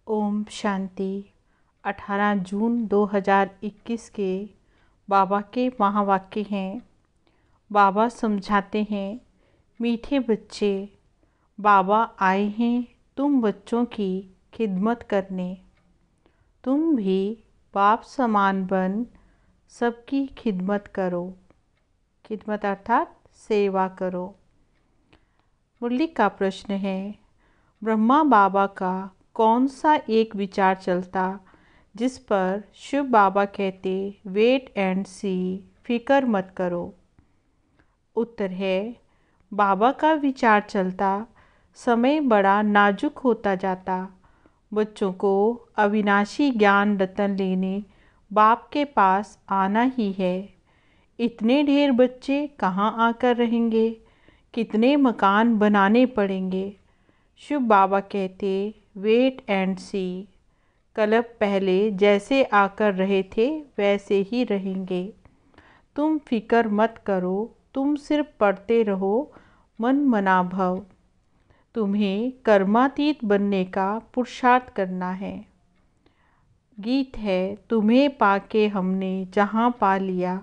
ओम शांति। 18 जून 2021 के बाबा के महावाक्य हैं। बाबा समझाते हैं, मीठे बच्चे, बाबा आए हैं तुम बच्चों की खिदमत करने। तुम भी बाप समान बन सबकी खिदमत करो। खिदमत अर्थात सेवा करो। मुरली का प्रश्न है, ब्रह्मा बाबा का कौन सा एक विचार चलता जिस पर शिव बाबा कहते वेट एंड सी, फिकर मत करो। उत्तर है, बाबा का विचार चलता समय बड़ा नाजुक होता जाता। बच्चों को अविनाशी ज्ञान रतन लेने बाप के पास आना ही है। इतने ढेर बच्चे कहाँ आकर रहेंगे, कितने मकान बनाने पड़ेंगे। शिव बाबा कहते वेट एंड सी, कल्प पहले जैसे आकर रहे थे वैसे ही रहेंगे। तुम फिक्र मत करो, तुम सिर्फ पढ़ते रहो मन मना भव। तुम्हें कर्मातीत बनने का पुरुषार्थ करना है। गीत है, तुम्हें पाके हमने जहाँ पा लिया,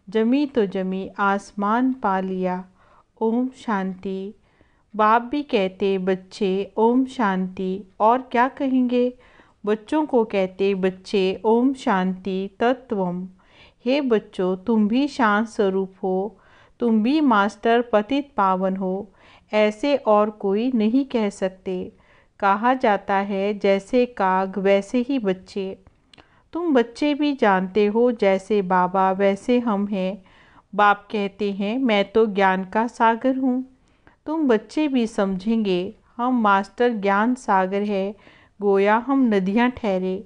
जमी तो जमी आसमान पा लिया। ओम शांति। बाप भी कहते बच्चे ओम शांति, और क्या कहेंगे। बच्चों को कहते बच्चे ओम शांति तत्वम। हे बच्चों, तुम भी शांत स्वरूप हो, तुम भी मास्टर पतित पावन हो, ऐसे और कोई नहीं कह सकते। कहा जाता है जैसे काग वैसे ही बच्चे। तुम बच्चे भी जानते हो जैसे बाबा वैसे हम हैं। बाप कहते हैं मैं तो ज्ञान का सागर हूँ। तुम बच्चे भी समझेंगे हम मास्टर ज्ञान सागर है, गोया हम नदियाँ ठहरे।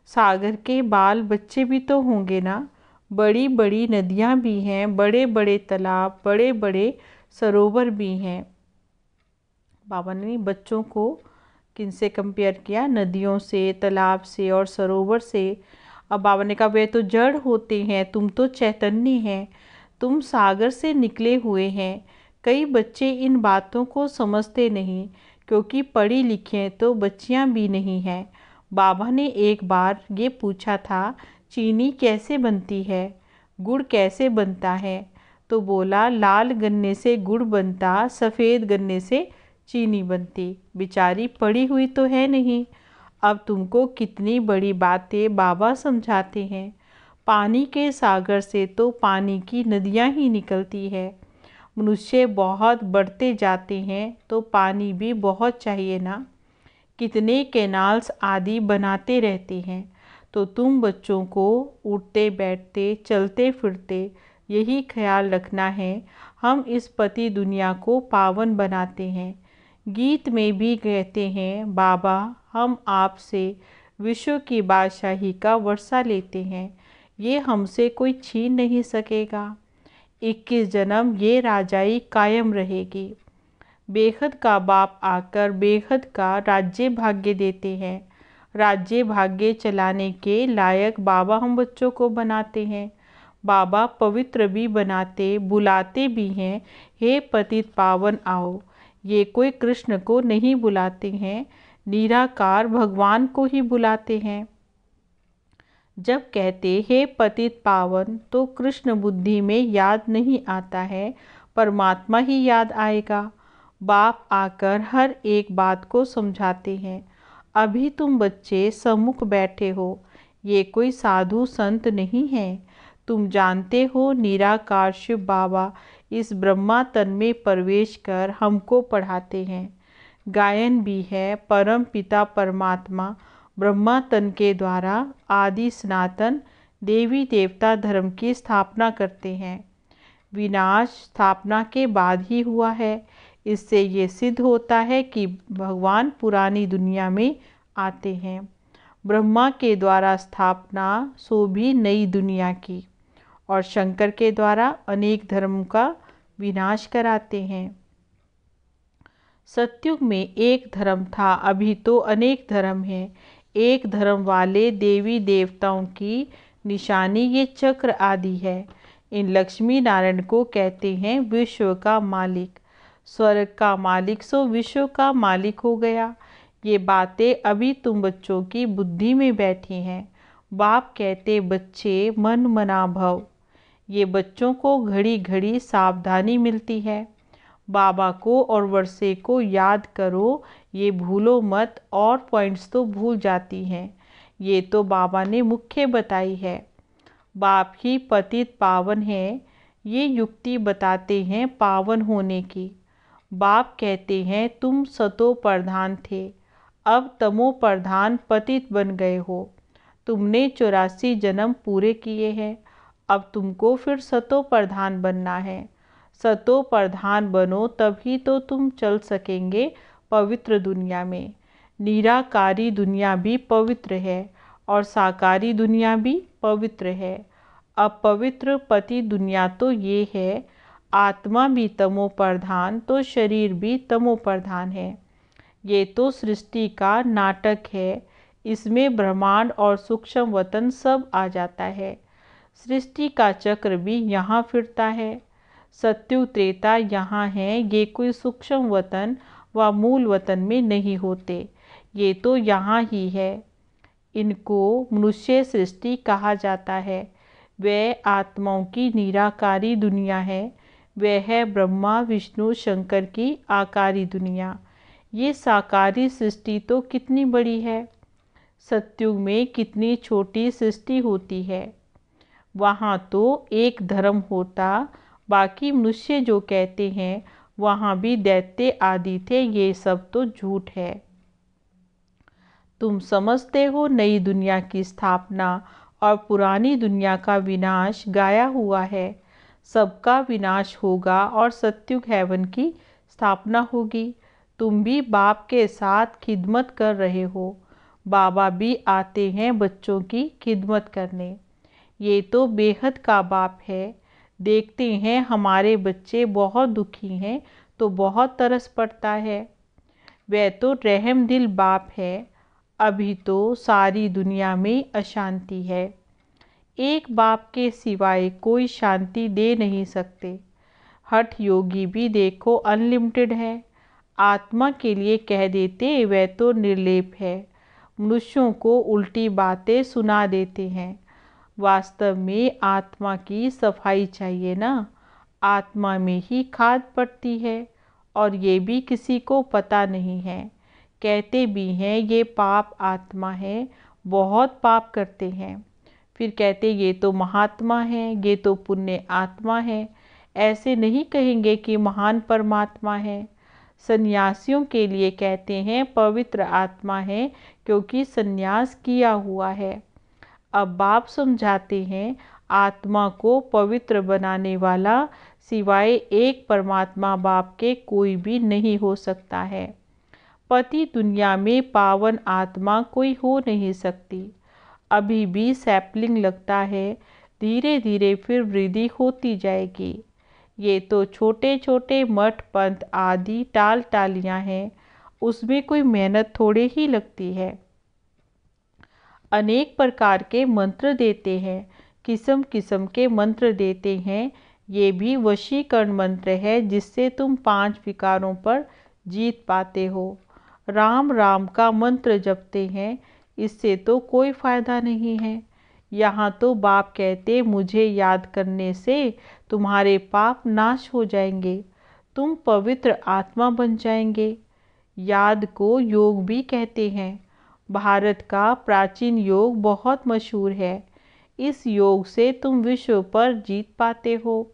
सागर के बाल बच्चे भी तो होंगे ना। बड़ी बड़ी नदियाँ भी हैं, बड़े बड़े तालाब, बड़े बड़े सरोवर भी हैं। बाबा ने बच्चों को किनसे कंपेयर किया, नदियों से, तालाब से और सरोवर से। अब बाबा ने कहा वे तो जड़ होते हैं, तुम तो चैतन्य हैं, तुम सागर से निकले हुए हैं। कई बच्चे इन बातों को समझते नहीं, क्योंकि पढ़ी लिखे तो बच्चियां भी नहीं हैं। बाबा ने एक बार ये पूछा था, चीनी कैसे बनती है, गुड़ कैसे बनता है। तो बोला लाल गन्ने से गुड़ बनता, सफ़ेद गन्ने से चीनी बनती। बेचारी पढ़ी हुई तो है नहीं। अब तुमको कितनी बड़ी बातें बाबा समझाते हैं। पानी के सागर से तो पानी की नदियाँ ही निकलती है। मनुष्य बहुत बढ़ते जाते हैं तो पानी भी बहुत चाहिए ना। कितने कैनाल्स आदि बनाते रहते हैं। तो तुम बच्चों को उठते बैठते चलते फिरते यही ख्याल रखना है, हम इस पति दुनिया को पावन बनाते हैं। गीत में भी कहते हैं बाबा हम आपसे विश्व की बादशाही का वर्षा लेते हैं, ये हमसे कोई छीन नहीं सकेगा। 21 जन्म ये राजाई कायम रहेगी। बेखद का बाप आकर बेखद का राज्य भाग्य देते हैं। राज्य भाग्य चलाने के लायक बाबा हम बच्चों को बनाते हैं। बाबा पवित्र भी बनाते, बुलाते भी हैं, हे पतित पावन आओ। ये कोई कृष्ण को नहीं बुलाते हैं, निराकार भगवान को ही बुलाते हैं। जब कहते हे पतित पावन तो कृष्ण बुद्धि में याद नहीं आता है, परमात्मा ही याद आएगा। बाप आकर हर एक बात को समझाते हैं। अभी तुम बच्चे सम्मुख बैठे हो, ये कोई साधु संत नहीं है। तुम जानते हो निराकार शिव बाबा इस ब्रह्मा तन में प्रवेश कर हमको पढ़ाते हैं। गायन भी है, परम पिता परमात्मा ब्रह्मा तन के द्वारा आदि सनातन देवी देवता धर्म की स्थापना करते हैं। विनाश स्थापना के बाद ही हुआ है। इससे ये सिद्ध होता है कि भगवान पुरानी दुनिया में आते हैं। ब्रह्मा के द्वारा स्थापना सो भी नई दुनिया की, और शंकर के द्वारा अनेक धर्म का विनाश कराते हैं। सतयुग में एक धर्म था, अभी तो अनेक धर्म हैं। एक धर्म वाले देवी देवताओं की निशानी ये चक्र आदि है। इन लक्ष्मी नारायण को कहते हैं विश्व का मालिक। स्वर्ग का मालिक सो विश्व का मालिक हो गया। ये बातें अभी तुम बच्चों की बुद्धि में बैठी हैं। बाप कहते बच्चे मन मना भव। ये बच्चों को घड़ी घड़ी सावधानी मिलती है। बाबा को और वर्षे को याद करो, ये भूलो मत। और पॉइंट्स तो भूल जाती हैं। ये तो बाबा ने मुख्य बताई है। बाप ही पतित पावन है, ये युक्ति बताते हैं पावन होने की। बाप कहते हैं तुम सतो प्रधान थे, अब तमो प्रधान पतित बन गए हो। तुमने 84 जन्म पूरे किए हैं, अब तुमको फिर सतो प्रधान बनना है। सतो प्रधान बनो तभी तो तुम चल सकेंगे पवित्र दुनिया में। निराकारी दुनिया भी पवित्र है और साकारी दुनिया भी पवित्र है। अपवित्र पति दुनिया तो ये है, आत्मा भी तमो प्रधान तो शरीर भी तमो प्रधान है। ये तो सृष्टि का नाटक है, इसमें ब्रह्मांड और सूक्ष्म वतन सब आ जाता है। सृष्टि का चक्र भी यहाँ फिरता है। सत्यु त्रेता यहाँ है, ये कोई सूक्ष्म वतन व मूल वतन में नहीं होते, ये तो यहाँ ही है। इनको मनुष्य सृष्टि कहा जाता है। वह आत्माओं की निराकारी दुनिया है, वह है ब्रह्मा विष्णु शंकर की आकारी दुनिया। ये साकारी सृष्टि तो कितनी बड़ी है। सत्युग में कितनी छोटी सृष्टि होती है। वहाँ तो एक धर्म होता, बाकी मनुष्य जो कहते हैं वहाँ भी दैत्य आदि थे, ये सब तो झूठ है। तुम समझते हो नई दुनिया की स्थापना और पुरानी दुनिया का विनाश गाया हुआ है। सबका विनाश होगा और सत्युग हेवन की स्थापना होगी। तुम भी बाप के साथ खिदमत कर रहे हो। बाबा भी आते हैं बच्चों की खिदमत करने। ये तो बेहद का बाप है। देखते हैं हमारे बच्चे बहुत दुखी हैं तो बहुत तरस पड़ता है। वह तो रहम दिल बाप है। अभी तो सारी दुनिया में अशांति है। एक बाप के सिवाय कोई शांति दे नहीं सकते। हठ योगी भी देखो अनलिमिटेड है। आत्मा के लिए कह देते वह तो निर्लेप है। मनुष्यों को उल्टी बातें सुना देते हैं। वास्तव में आत्मा की सफाई चाहिए ना। आत्मा में ही खाद पड़ती है और ये भी किसी को पता नहीं है। कहते भी हैं ये पाप आत्मा है, बहुत पाप करते हैं। फिर कहते ये तो महात्मा है, ये तो पुण्य आत्मा है। ऐसे नहीं कहेंगे कि महान परमात्मा है। सन्यासियों के लिए कहते हैं पवित्र आत्मा है, क्योंकि सन्यास किया हुआ है। अब बाप समझाते हैं आत्मा को पवित्र बनाने वाला सिवाय एक परमात्मा बाप के कोई भी नहीं हो सकता है। पति दुनिया में पावन आत्मा कोई हो नहीं सकती। अभी भी सैपलिंग लगता है, धीरे धीरे फिर वृद्धि होती जाएगी। ये तो छोटे छोटे मठ पंथ आदि टाल टालियाँ हैं, उसमें कोई मेहनत थोड़े ही लगती है। अनेक प्रकार के मंत्र देते हैं, किस्म किस्म के मंत्र देते हैं। ये भी वशीकरण मंत्र है, जिससे तुम 5 विकारों पर जीत पाते हो। राम राम का मंत्र जपते हैं, इससे तो कोई फायदा नहीं है। यहाँ तो बाप कहते मुझे याद करने से तुम्हारे पाप नाश हो जाएंगे, तुम पवित्र आत्मा बन जाएंगे। याद को योग भी कहते हैं। भारत का प्राचीन योग बहुत मशहूर है। इस योग से तुम विश्व पर जीत पाते हो।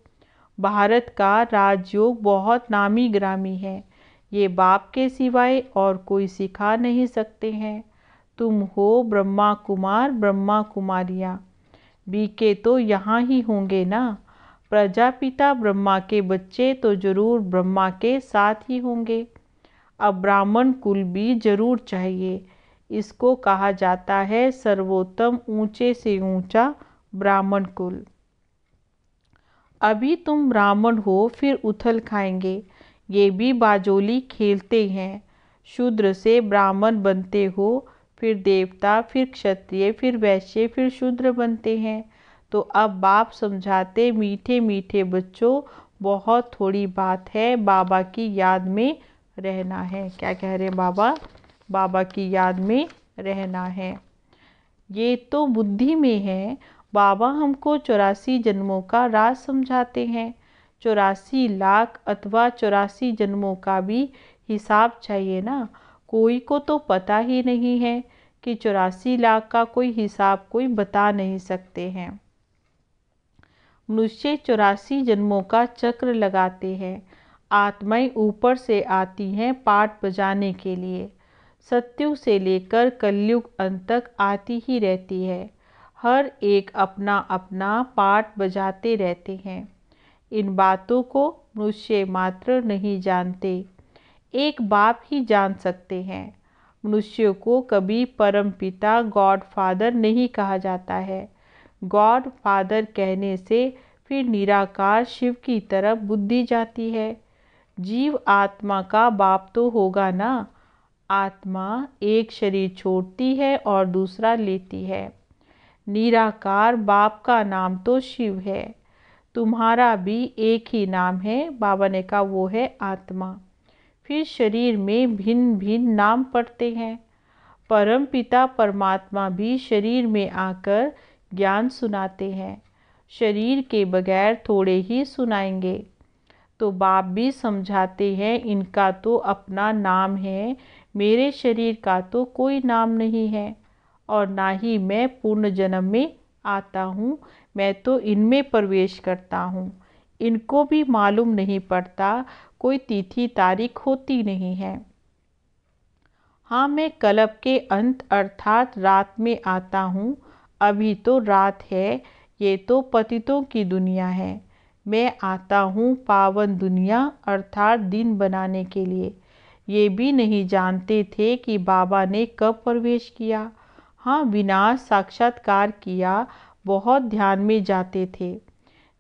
भारत का राजयोग बहुत नामी ग्रामी है, ये बाप के सिवाय और कोई सिखा नहीं सकते हैं। तुम हो ब्रह्मा कुमार ब्रह्मा कुमारियाँ, बीके तो यहाँ ही होंगे ना। प्रजापिता ब्रह्मा के बच्चे तो जरूर ब्रह्मा के साथ ही होंगे। अब ब्राह्मण कुल भी जरूर चाहिए। इसको कहा जाता है सर्वोत्तम ऊंचे से ऊंचा ब्राह्मण कुल। अभी तुम ब्राह्मण हो फिर उथल खाएंगे, ये भी बाजोली खेलते हैं। शूद्र से ब्राह्मण बनते हो, फिर देवता, फिर क्षत्रिय, फिर वैश्य, फिर शूद्र बनते हैं। तो अब बाप समझाते मीठे मीठे बच्चों, बहुत थोड़ी बात है, बाबा की याद में रहना है। क्या कह रहे हैं बाबा? बाबा की याद में रहना है। ये तो बुद्धि में है। बाबा हमको 84 जन्मों का राज समझाते हैं। 84 लाख अथवा 84 जन्मों का भी हिसाब चाहिए ना। कोई को तो पता ही नहीं है कि 84 लाख का कोई हिसाब कोई बता नहीं सकते हैं। मनुष्य 84 जन्मों का चक्र लगाते हैं। आत्माएं ऊपर से आती हैं पाठ बजाने के लिए। सत्युग से लेकर कलयुग अंत तक आती ही रहती है। हर एक अपना अपना पाठ बजाते रहते हैं। इन बातों को मनुष्य मात्र नहीं जानते, एक बाप ही जान सकते हैं। मनुष्य को कभी परम पिता गॉड फादर नहीं कहा जाता है। गॉड फादर कहने से फिर निराकार शिव की तरफ बुद्धि जाती है। जीव आत्मा का बाप तो होगा ना। आत्मा एक शरीर छोड़ती है और दूसरा लेती है। निराकार बाप का नाम तो शिव है। तुम्हारा भी एक ही नाम है, बाबा ने कहा, वो है आत्मा। फिर शरीर में भिन्न भिन्न नाम पड़ते हैं। परम पिता परमात्मा भी शरीर में आकर ज्ञान सुनाते हैं। शरीर के बगैर थोड़े ही सुनाएंगे। तो बाप भी समझाते हैं, इनका तो अपना नाम है, मेरे शरीर का तो कोई नाम नहीं है और ना ही मैं पूर्ण जन्म में आता हूँ। मैं तो इनमें प्रवेश करता हूँ। इनको भी मालूम नहीं पड़ता, कोई तिथि तारीख होती नहीं है। हाँ, मैं कल्प के अंत अर्थात रात में आता हूँ। अभी तो रात है, ये तो पतितों की दुनिया है। मैं आता हूँ पावन दुनिया अर्थात दिन बनाने के लिए। ये भी नहीं जानते थे कि बाबा ने कब प्रवेश किया। हाँ, विनाश साक्षात्कार किया, बहुत ध्यान में जाते थे।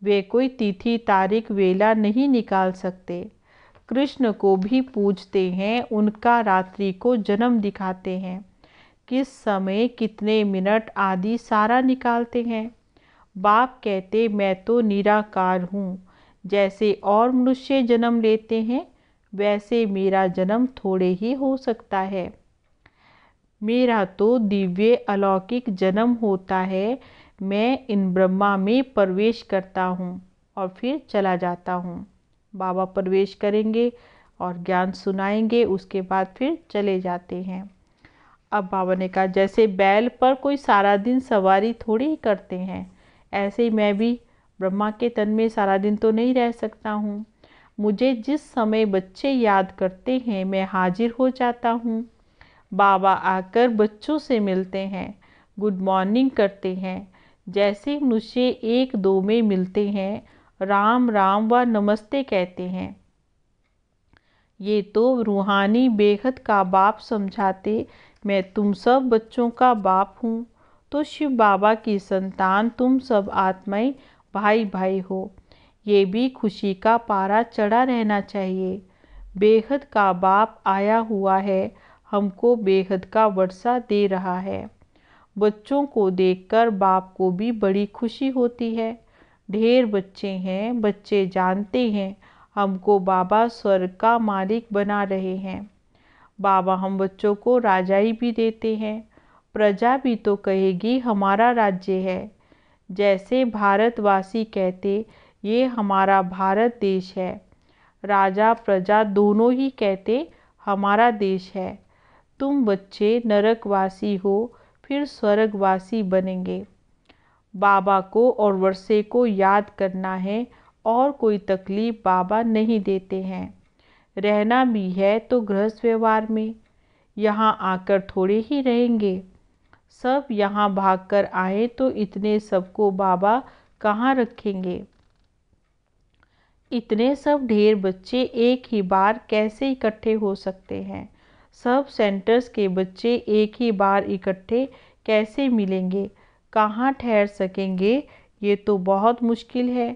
वे कोई तिथि तारीख वेला नहीं निकाल सकते। कृष्ण को भी पूजते हैं, उनका रात्रि को जन्म दिखाते हैं, किस समय कितने मिनट आदि सारा निकालते हैं। बाप कहते, मैं तो निराकार हूँ। जैसे और मनुष्य जन्म लेते हैं वैसे मेरा जन्म थोड़े ही हो सकता है। मेरा तो दिव्य अलौकिक जन्म होता है। मैं इन ब्रह्मा में प्रवेश करता हूँ और फिर चला जाता हूँ। बाबा प्रवेश करेंगे और ज्ञान सुनाएंगे, उसके बाद फिर चले जाते हैं। अब बाबा ने कहा, जैसे बैल पर कोई सारा दिन सवारी थोड़ी ही करते हैं, ऐसे ही मैं भी ब्रह्मा के तन में सारा दिन तो नहीं रह सकता हूँ। मुझे जिस समय बच्चे याद करते हैं मैं हाजिर हो जाता हूँ। बाबा आकर बच्चों से मिलते हैं, गुड मॉर्निंग करते हैं। जैसे मनुष्य एक दो में मिलते हैं, राम राम व नमस्ते कहते हैं। ये तो रूहानी बेहद का बाप समझाते, मैं तुम सब बच्चों का बाप हूँ। तो शिव बाबा की संतान तुम सब आत्माएं भाई भाई हो। ये भी खुशी का पारा चढ़ा रहना चाहिए। बेहद का बाप आया हुआ है, हमको बेहद का वर्षा दे रहा है। बच्चों को देखकर बाप को भी बड़ी खुशी होती है। ढेर बच्चे हैं, बच्चे जानते हैं हमको बाबा स्वर्ग का मालिक बना रहे हैं। बाबा हम बच्चों को राजाई भी देते हैं। प्रजा भी तो कहेगी हमारा राज्य है। जैसे भारतवासी कहते, ये हमारा भारत देश है। राजा प्रजा दोनों ही कहते, हमारा देश है। तुम बच्चे नरकवासी हो, फिर स्वर्गवासी बनेंगे। बाबा को और वर्षे को याद करना है और कोई तकलीफ बाबा नहीं देते हैं। रहना भी है तो गृहस्थ व्यवहार में, यहाँ आकर थोड़े ही रहेंगे। सब यहाँ भागकर आए तो इतने सबको बाबा कहाँ रखेंगे। इतने सब ढेर बच्चे एक ही बार कैसे इकट्ठे हो सकते हैं। सब सेंटर्स के बच्चे एक ही बार इकट्ठे कैसे मिलेंगे, कहाँ ठहर सकेंगे, ये तो बहुत मुश्किल है।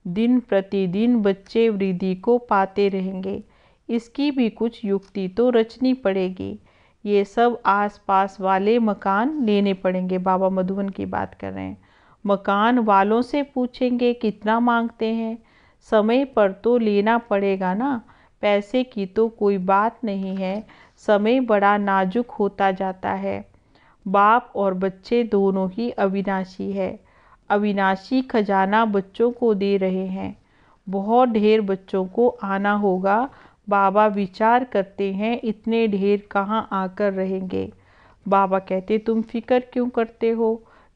दिन प्रतिदिन बच्चे वृद्धि को पाते रहेंगे, इसकी भी कुछ युक्ति तो रचनी पड़ेगी। ये सब आसपास वाले मकान लेने पड़ेंगे। बाबा मधुबन की बात कर रहे हैं। मकान वालों से पूछेंगे कितना मांगते हैं, समय पर तो लेना पड़ेगा ना। पैसे की तो कोई बात नहीं है, समय बड़ा नाजुक होता जाता है। बाप और बच्चे दोनों ही अविनाशी है। अविनाशी खजाना बच्चों को दे रहे हैं। बहुत ढेर बच्चों को आना होगा। बाबा विचार करते हैं इतने ढेर कहाँ आकर रहेंगे। बाबा कहते तुम फिक्र क्यों करते हो,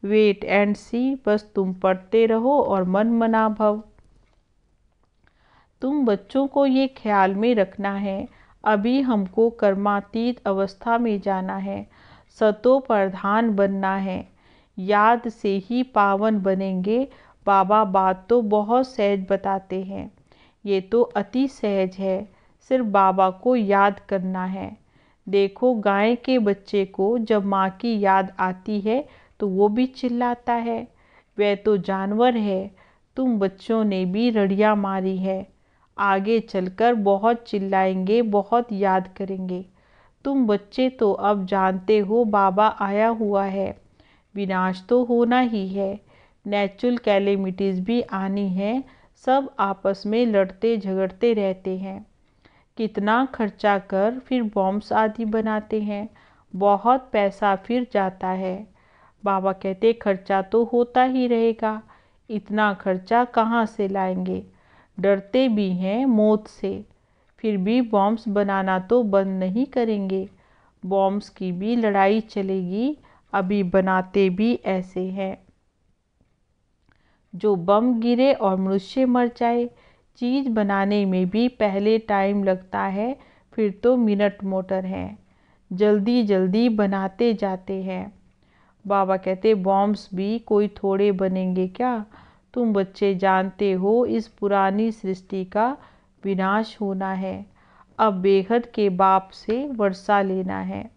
वेट एंड सी, बस तुम पढ़ते रहो और मन मना भव। तुम बच्चों को ये ख्याल में रखना है, अभी हमको कर्मातीत अवस्था में जाना है, सतो प्रधान बनना है, याद से ही पावन बनेंगे। बाबा बात तो बहुत सहज बताते हैं, ये तो अति सहज है, सिर्फ बाबा को याद करना है। देखो गाय के बच्चे को जब माँ की याद आती है तो वो भी चिल्लाता है, वह तो जानवर है। तुम बच्चों ने भी रड़ियाँ मारी है, आगे चलकर बहुत चिल्लाएंगे, बहुत याद करेंगे। तुम बच्चे तो अब जानते हो बाबा आया हुआ है, विनाश तो होना ही है, नेचुरल कैलेमिटीज़ भी आनी है, सब आपस में लड़ते झगड़ते रहते हैं। कितना खर्चा कर फिर बॉम्ब्स आदि बनाते हैं, बहुत पैसा फिर जाता है। बाबा कहते खर्चा तो होता ही रहेगा, इतना खर्चा कहाँ से लाएंगे, डरते भी हैं मौत से, फिर भी बॉम्ब्स बनाना तो बंद नहीं करेंगे। बॉम्ब्स की भी लड़ाई चलेगी, अभी बनाते भी ऐसे हैं। जो बम गिरे और मनुष्य मर जाए, चीज़ बनाने में भी पहले टाइम लगता है, फिर तो मिनट मोटर है, जल्दी जल्दी बनाते जाते हैं। बाबा कहते बॉम्ब्स भी कोई थोड़े बनेंगे क्या, तुम बच्चे जानते हो इस पुरानी सृष्टि का विनाश होना है, अब बेहद के बाप से वर्षा लेना है।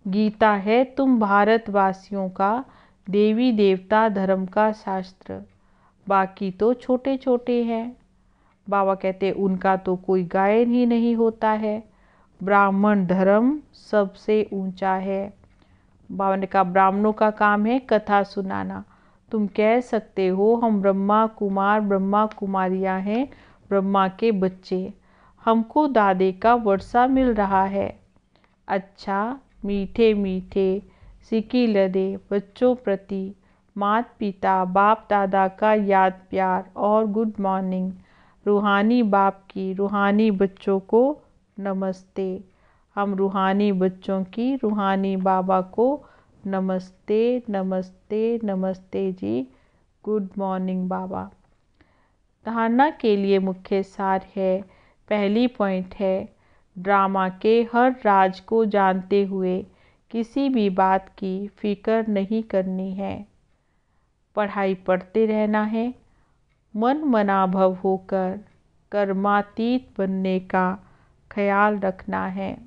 गीता है तुम भारतवासियों का देवी देवता धर्म का शास्त्र, बाकी तो छोटे छोटे हैं। बाबा कहते उनका तो कोई गायन ही नहीं होता है, ब्राह्मण धर्म सबसे ऊंचा है। बाबा ने कहा ब्राह्मणों का काम है कथा सुनाना, तुम कह सकते हो हम ब्रह्मा कुमार ब्रह्मा कुमारियाँ हैं, ब्रह्मा के बच्चे, हमको दादे का वर्षा मिल रहा है। अच्छा मीठे मीठे सिकी लदे बच्चों प्रति माता पिता बाप दादा का याद प्यार और गुड मॉर्निंग। रूहानी बाप की रूहानी बच्चों को नमस्ते। हम रूहानी बच्चों की रूहानी बाबा को नमस्ते नमस्ते नमस्ते जी, गुड मॉर्निंग बाबा। धारणा के लिए मुख्य सार है, पहली पॉइंट है ड्रामा के हर राज को जानते हुए किसी भी बात की फिक्र नहीं करनी है, पढ़ाई पढ़ते रहना है, मन मनाभव होकर कर्मातीत बनने का ख्याल रखना है,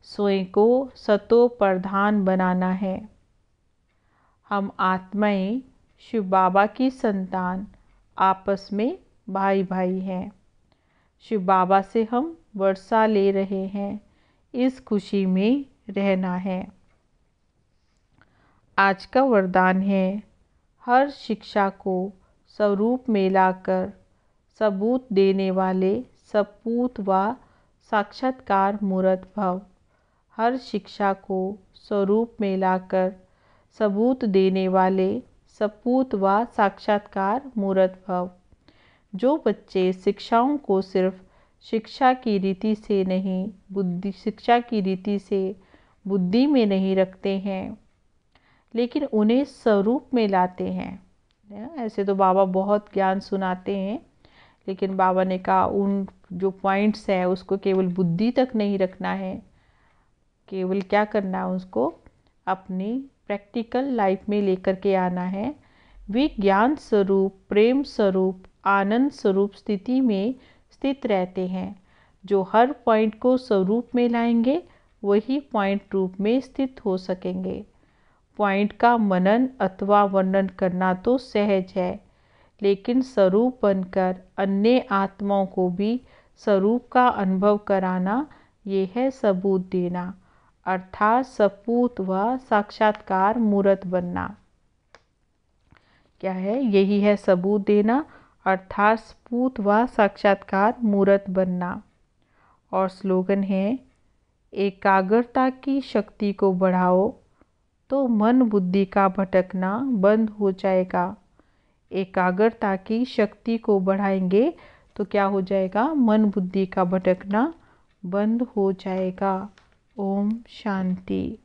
स्वयं को सतो प्रधान बनाना है। हम आत्माएं शिव बाबा की संतान आपस में भाई भाई हैं, शिव बाबा से हम वर्षा ले रहे हैं, इस खुशी में रहना है। आज का वरदान है हर शिक्षा को स्वरूप में लाकर सबूत देने वाले सपूत व साक्षात्कार मूर्त भव। हर शिक्षा को स्वरूप में लाकर सबूत देने वाले सपूत व साक्षात्कार मूर्त भव। जो बच्चे शिक्षाओं को सिर्फ शिक्षा की रीति से नहीं शिक्षा की रीति से बुद्धि में नहीं रखते हैं, लेकिन उन्हें स्वरूप में लाते हैं। ऐसे तो बाबा बहुत ज्ञान सुनाते हैं, लेकिन बाबा ने कहा उन जो पॉइंट्स हैं उसको केवल बुद्धि तक नहीं रखना है, केवल क्या करना है उसको अपनी प्रैक्टिकल लाइफ में लेकर के आना है। वे ज्ञान स्वरूप प्रेम स्वरूप आनंद स्वरूप स्थिति में स्थित रहते हैं। जो हर पॉइंट को स्वरूप में लाएंगे वही पॉइंट रूप में स्थित हो सकेंगे। पॉइंट का मनन अथवा वर्णन करना तो सहज है, लेकिन स्वरूप बनकर अन्य आत्माओं को भी स्वरूप का अनुभव कराना, ये है सबूत देना, अर्थात सपूत व साक्षात्कार मूर्त बनना। क्या है? यही है सबूत देना अर्थात स्फूर्त व साक्षात्कार मूर्त बनना। और स्लोगन है, एकाग्रता की शक्ति को बढ़ाओ तो मन बुद्धि का भटकना बंद हो जाएगा। एकाग्रता की शक्ति को बढ़ाएंगे तो क्या हो जाएगा? मन बुद्धि का भटकना बंद हो जाएगा। ओम शांति।